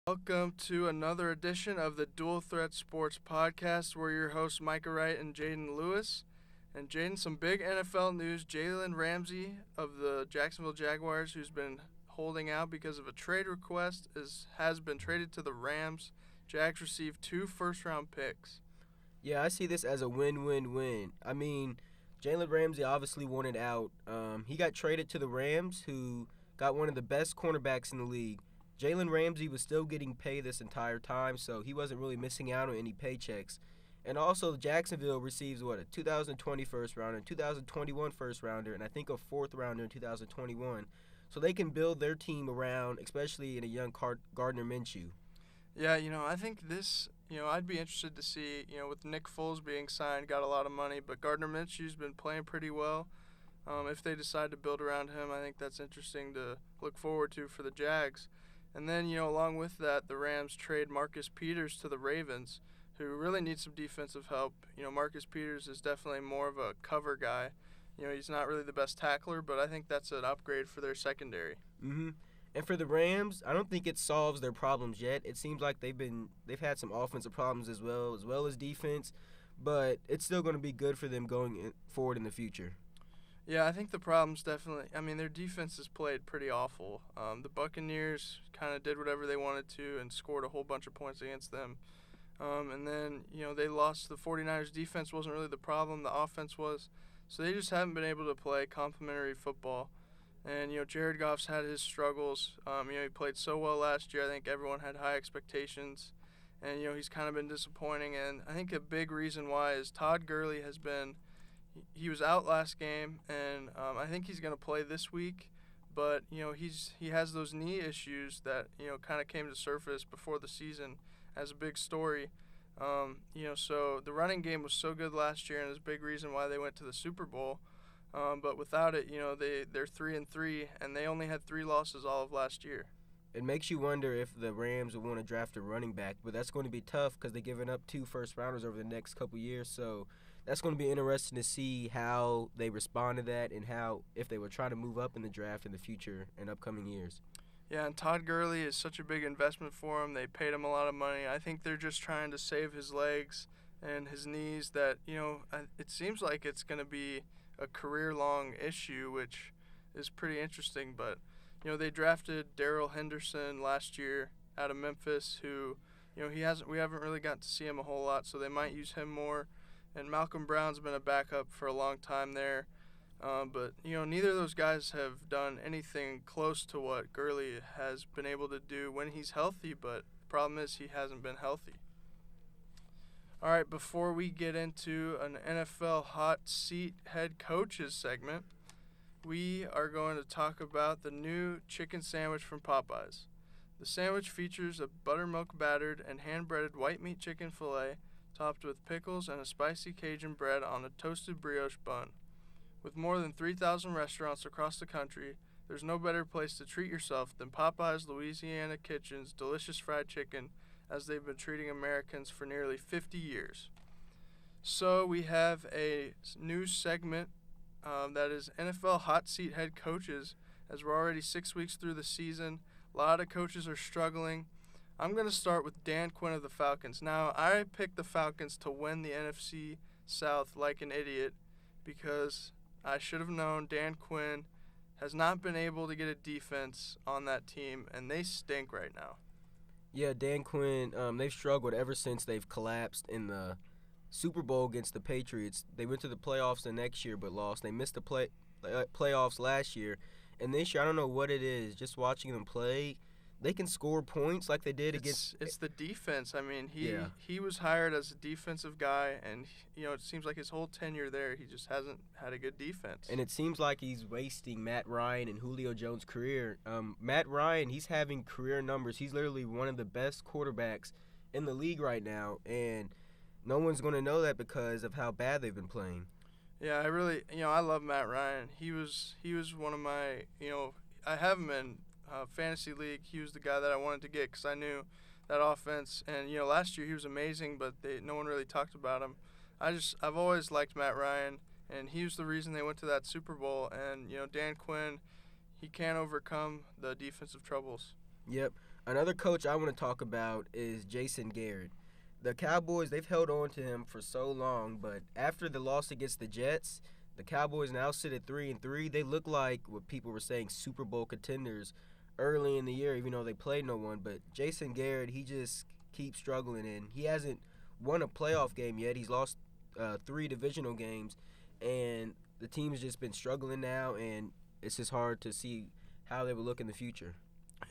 Welcome to another edition of the Dual Threat Sports Podcast. We're your hosts, Micah Wright and Jaden Lewis. And Jaden, some big NFL news. Jalen Ramsey of the Jacksonville Jaguars, who's been holding out because of a trade request, has been traded to the Rams. Jags received 2 first-round picks. Yeah, I see this as a win-win-win. I mean, Jalen Ramsey obviously wanted out. He got traded to the Rams, who got one of the best cornerbacks in the league. Jalen Ramsey was still getting paid this entire time, so he wasn't really missing out on any paychecks. And also, Jacksonville receives, a 2020 first rounder, 2021 first rounder, and I think a fourth rounder in 2021. So they can build their team around, especially in a young Gardner Minshew. Yeah, I think this, I'd be interested to see, with Nick Foles being signed, got a lot of money, but Gardner Minshew's been playing pretty well. If they decide to build around him, I think that's interesting to look forward to for the Jags. And then, along with that, the Rams trade Marcus Peters to the Ravens, who really need some defensive help. Marcus Peters is definitely more of a cover guy. He's not really the best tackler, but I think that's an upgrade for their secondary. Mm-hmm. And for the Rams, I don't think it solves their problems yet. It seems like they've had some offensive problems as well as defense, but it's still going to be good for them going forward in the future. Yeah, I think the problem's definitely, their defense has played pretty awful. The Buccaneers kind of did whatever they wanted to and scored a whole bunch of points against them. And then, they lost. The 49ers defense wasn't really the problem. The offense was. So they just haven't been able to play complementary football. And, Jared Goff's had his struggles. He played so well last year. I think everyone had high expectations. And, he's kind of been disappointing. And I think a big reason why is Todd Gurley has been – he was out last game, and I think he's going to play this week. But, he has those knee issues that, kind of came to surface before the season as a big story. So the running game was so good last year, and it's a big reason why they went to the Super Bowl. But without it, they're 3-3, and they only had 3 losses all of last year. It makes you wonder if the Rams would want to draft a running back, but that's going to be tough because they're giving up 2 first-rounders over the next couple years. So that's going to be interesting to see how they respond to that and how if they would try to move up in the draft in the future and upcoming years. Yeah, and Todd Gurley is such a big investment for him. They paid him a lot of money. I think they're just trying to save his legs and his knees that, it seems like it's going to be a career-long issue, which is pretty interesting. But, they drafted Darrell Henderson last year out of Memphis, who, we haven't really got to see him a whole lot, so they might use him more. And Malcolm Brown's been a backup for a long time there. But, neither of those guys have done anything close to what Gurley has been able to do when he's healthy, but the problem is he hasn't been healthy. All right, before we get into an NFL hot seat head coaches segment, we are going to talk about the new chicken sandwich from Popeyes. The sandwich features a buttermilk battered and hand-breaded white meat chicken fillet topped with pickles and a spicy Cajun bread on a toasted brioche bun. With more than 3,000 restaurants across the country, there's no better place to treat yourself than Popeyes Louisiana Kitchen's delicious fried chicken, as they've been treating Americans for nearly 50 years. So we have a new segment that is NFL Hot Seat Head Coaches, as we're already 6 weeks through the season. A lot of coaches are struggling. I'm going to start with Dan Quinn of the Falcons. Now, I picked the Falcons to win the NFC South like an idiot because I should have known Dan Quinn has not been able to get a defense on that team, and they stink right now. Yeah, Dan Quinn, they've struggled ever since they've collapsed in the Super Bowl against the Patriots. They went to the playoffs the next year but lost. They missed the playoffs last year. And this year, I don't know what it is. Just watching them play, they can score points like they did against. It's the defense. Yeah. He was hired as a defensive guy, and it seems like his whole tenure there, he just hasn't had a good defense. And it seems like he's wasting Matt Ryan and Julio Jones' career. Matt Ryan, he's having career numbers. He's literally one of the best quarterbacks in the league right now, and no one's going to know that because of how bad they've been playing. Yeah, I really, I love Matt Ryan. He was one of my, I have him in fantasy league. He was the guy that I wanted to get because I knew that offense. And last year he was amazing, but no one really talked about him. I've always liked Matt Ryan, and he was the reason they went to that Super Bowl. And Dan Quinn, he can't overcome the defensive troubles. Yep. Another coach I want to talk about is Jason Garrett. The Cowboys, they've held on to him for so long, but after the loss against the Jets, the Cowboys now sit at 3-3. They look like what people were saying Super Bowl contenders early in the year, even though they played no one. But Jason Garrett, he just keeps struggling, and he hasn't won a playoff game yet. He's lost 3 divisional games, and the team's just been struggling now, and it's just hard to see how they will look in the future.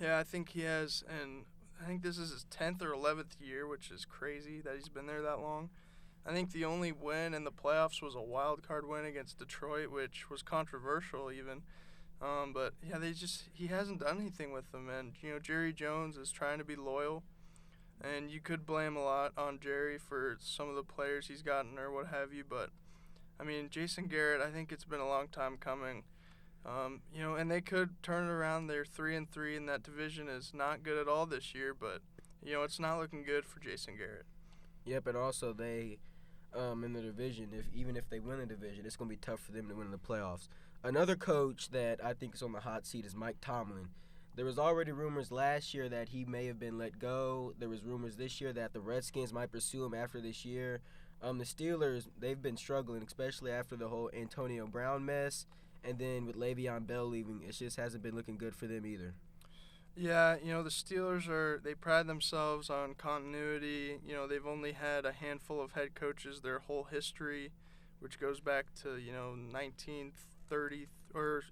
Yeah, I think he has, and I think this is his 10th or 11th year, which is crazy that he's been there that long. I think the only win in the playoffs was a wild card win against Detroit, which was controversial even. But yeah, he hasn't done anything with them, and Jerry Jones is trying to be loyal, and you could blame a lot on Jerry for some of the players he's gotten or what have you. But I mean, Jason Garrett, I think it's been a long time coming. And they could turn it around. They're 3-3, and that division is not good at all this year. But it's not looking good for Jason Garrett. Yep, and also they, in the division, even if they win the division, it's going to be tough for them to win in the playoffs. Another coach that I think is on the hot seat is Mike Tomlin. There was already rumors last year that he may have been let go. There was rumors this year that the Redskins might pursue him after this year. The Steelers, they've been struggling, especially after the whole Antonio Brown mess. And then with Le'Veon Bell leaving, it just hasn't been looking good for them either. Yeah, the Steelers they pride themselves on continuity. They've only had a handful of head coaches their whole history, which goes back to, 1930, or,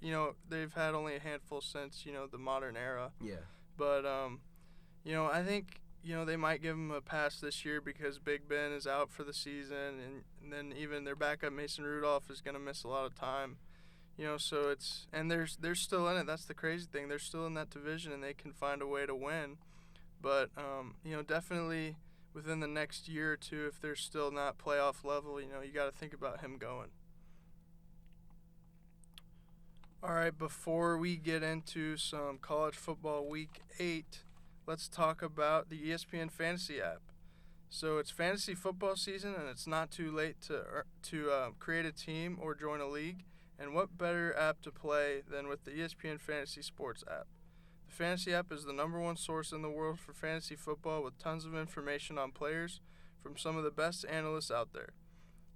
they've had only a handful since, the modern era. Yeah. But, I think, they might give them a pass this year because Big Ben is out for the season, and then even their backup Mason Rudolph is going to miss a lot of time. So they're still in it. That's the crazy thing. They're still in that division, and they can find a way to win. But, definitely within the next year or two, if they're still not playoff level, you got to think about him going. All right, before we get into some college football week 8, let's talk about the ESPN Fantasy app. So it's fantasy football season, and it's not too late to create a team or join a league. And what better app to play than with the ESPN Fantasy Sports app? The Fantasy app is the #1 source in the world for fantasy football with tons of information on players from some of the best analysts out there.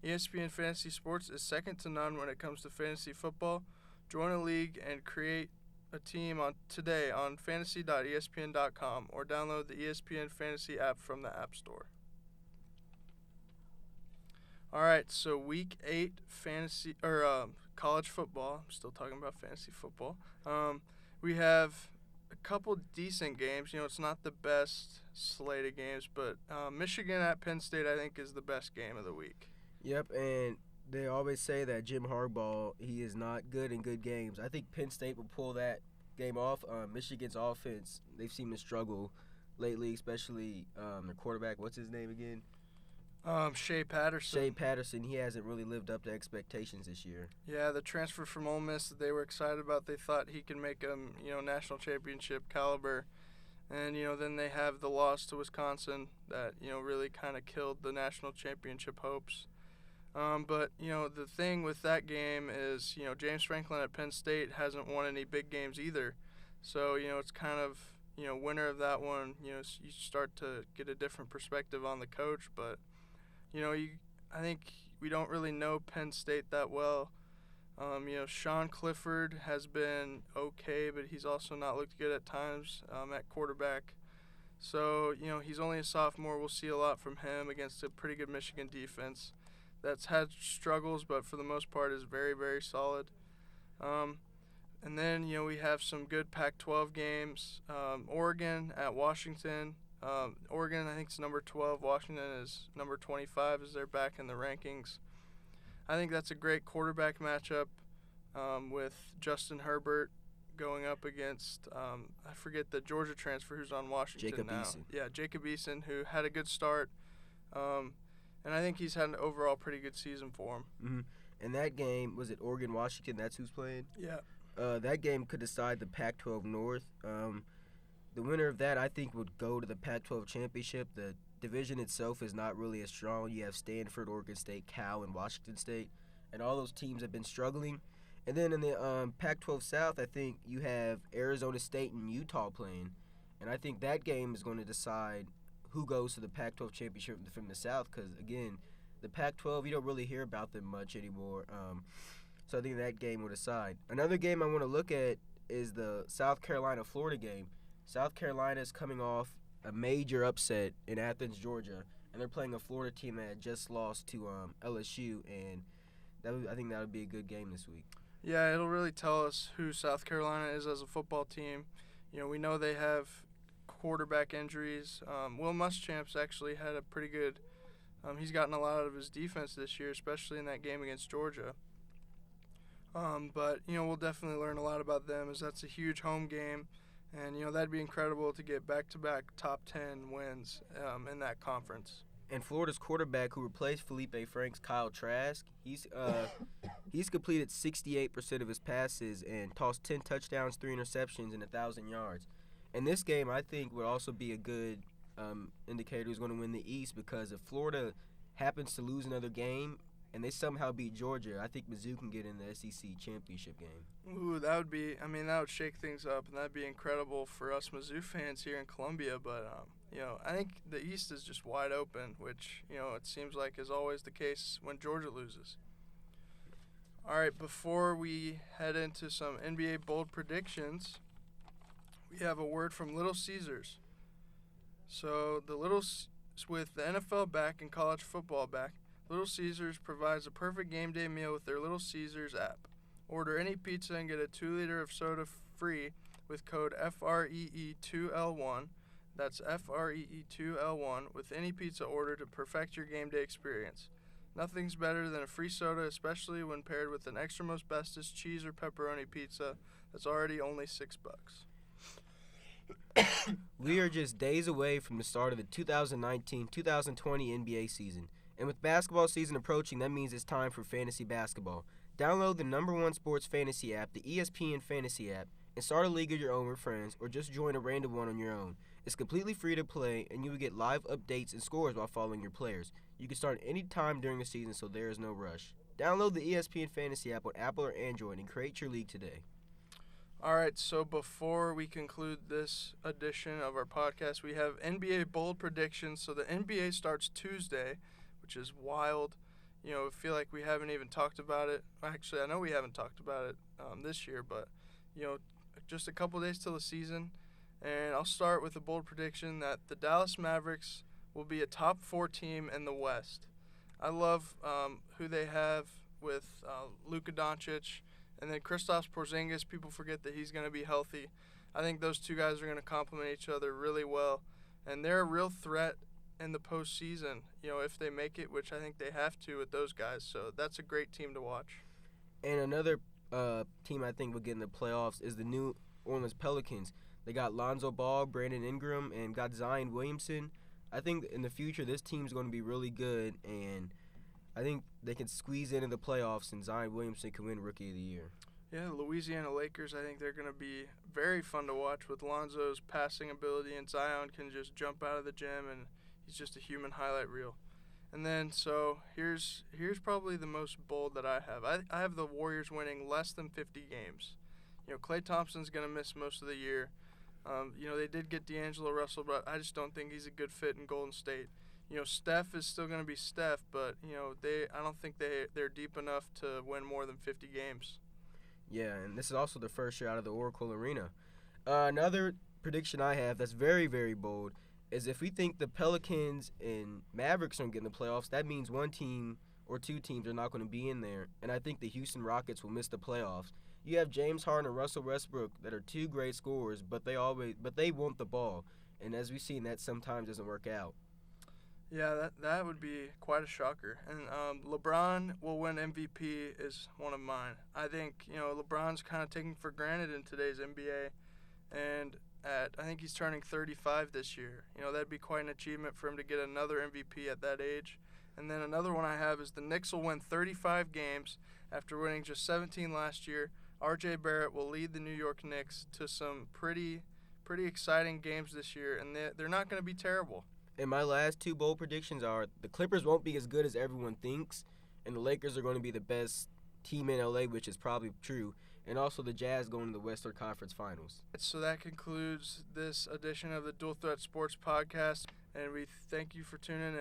ESPN Fantasy Sports is second to none when it comes to fantasy football. Join a league and create a team today on fantasy.espn.com or download the ESPN Fantasy app from the App Store. All right, so week 8 college football. I'm still talking about fantasy football. We have a couple decent games. It's not the best slate of games, but Michigan at Penn State, I think, is the best game of the week. Yep, and they always say that Jim Harbaugh, he is not good in good games. I think Penn State will pull that game off. Michigan's offense, they've seemed to struggle lately, especially their quarterback. What's his name again? Shea Patterson. He hasn't really lived up to expectations this year. Yeah, the transfer from Ole Miss that they were excited about, they thought he could make them, national championship caliber. And, then they have the loss to Wisconsin that, really kind of killed the national championship hopes. But, the thing with that game is, James Franklin at Penn State hasn't won any big games either. So, it's kind of, winner of that one, you start to get a different perspective on the coach. But, I think we don't really know Penn State that well. Sean Clifford has been okay, but he's also not looked good at times at quarterback. So, he's only a sophomore. We'll see a lot from him against a pretty good Michigan defense that's had struggles, but for the most part is very, very solid. And then, we have some good Pac-12 games. Oregon at Washington. Oregon, I think, is number 12. Washington is number 25 as they're back in the rankings. I think that's a great quarterback matchup with Justin Herbert going up against, I forget the Georgia transfer who's on Washington Jacob now. Eason. Yeah, Jacob Eason, who had a good start. And I think he's had an overall pretty good season for him. Mm-hmm. And that game, was it Oregon-Washington? That's who's playing? Yeah. That game could decide the Pac-12 North. The winner of that, I think, would go to the Pac-12 championship. The division itself is not really as strong. You have Stanford, Oregon State, Cal, and Washington State, and all those teams have been struggling. And then in the Pac-12 South, I think you have Arizona State and Utah playing. And I think that game is going to decide who goes to the Pac-12 championship from the South because, again, the Pac-12, you don't really hear about them much anymore. So I think that game will decide. Another game I want to look at is the South Carolina-Florida game. South Carolina is coming off a major upset in Athens, Georgia, and they're playing a Florida team that had just lost to LSU, and I think that would be a good game this week. Yeah, it'll really tell us who South Carolina is as a football team. We know they have quarterback injuries. Will Muschamp's actually had a pretty good he's gotten a lot out of his defense this year, especially in that game against Georgia. But we'll definitely learn a lot about them as that's a huge home game. And, that'd be incredible to get back-to-back top 10 wins in that conference. And Florida's quarterback who replaced Felipe Franks, Kyle Trask, he's completed 68% of his passes and tossed 10 touchdowns, 3 interceptions, and 1,000 yards. And this game, I think, would also be a good indicator who's going to win the East because if Florida happens to lose another game and they somehow beat Georgia, I think Mizzou can get in the SEC championship game. Ooh, that would shake things up, and that'd be incredible for us Mizzou fans here in Columbia. But, I think the East is just wide open, which, it seems like is always the case when Georgia loses. All right, before we head into some NBA bold predictions, we have a word from Little Caesars. So with the NFL back and college football back, Little Caesars provides a perfect game day meal with their Little Caesars app. Order any pizza and get a 2-liter of soda free with code FREE2L1. That's FREE2L1 with any pizza order to perfect your game day experience. Nothing's better than a free soda, especially when paired with an extra-most bestest cheese or pepperoni pizza that's already only $6. We are just days away from the start of the 2019-2020 NBA season. And with basketball season approaching, that means it's time for fantasy basketball. Download the #1 sports fantasy app, the ESPN Fantasy app, and start a league of your own with friends or just join a random one on your own. It's completely free to play, and you will get live updates and scores while following your players. You can start any time during the season, so there is no rush. Download the ESPN Fantasy app on Apple or Android and create your league today. All right, so before we conclude this edition of our podcast, we have NBA bold predictions. So the NBA starts Tuesday, which is wild. I feel like we haven't even talked about it. Actually, I know we haven't talked about it this year, but, just a couple days till the season. And I'll start with a bold prediction that the Dallas Mavericks will be a top 4 team in the West. I love who they have with Luka Doncic. And then Kristaps Porzingis, people forget that he's going to be healthy. I think those two guys are going to complement each other really well. And they're a real threat in the postseason, if they make it, which I think they have to with those guys. So that's a great team to watch. And another team I think will get in the playoffs is the New Orleans Pelicans. They got Lonzo Ball, Brandon Ingram, and got Zion Williamson. I think in the future this team's going to be really good, and I think they can squeeze into the playoffs, and Zion Williamson can win Rookie of the Year. Yeah, Louisiana Lakers, I think they're going to be very fun to watch with Lonzo's passing ability, and Zion can just jump out of the gym, and he's just a human highlight reel. And then, so here's probably the most bold that I have. I have the Warriors winning less than 50 games. Klay Thompson's going to miss most of the year. They did get D'Angelo Russell, but I just don't think he's a good fit in Golden State. Steph is still going to be Steph, but, I don't think they're deep enough to win more than 50 games. Yeah, and this is also the first year out of the Oracle Arena. Another prediction I have that's very, very bold is if we think the Pelicans and Mavericks don't get in the playoffs, that means one team or two teams are not going to be in there, and I think the Houston Rockets will miss the playoffs. You have James Harden and Russell Westbrook that are two great scorers, but they want the ball, and as we've seen, that sometimes doesn't work out. Yeah, that would be quite a shocker. And LeBron will win MVP is one of mine. I think, LeBron's kind of taken for granted in today's NBA. And I think he's turning 35 this year. That'd be quite an achievement for him to get another MVP at that age. And then another one I have is the Knicks will win 35 games after winning just 17 last year. R.J. Barrett will lead the New York Knicks to some pretty exciting games this year, and they're not going to be terrible. And my last two bold predictions are the Clippers won't be as good as everyone thinks, and the Lakers are going to be the best team in LA, which is probably true. and also the Jazz going to the Western Conference Finals. So that concludes this edition of the Dual Threat Sports Podcast, and we thank you for tuning in.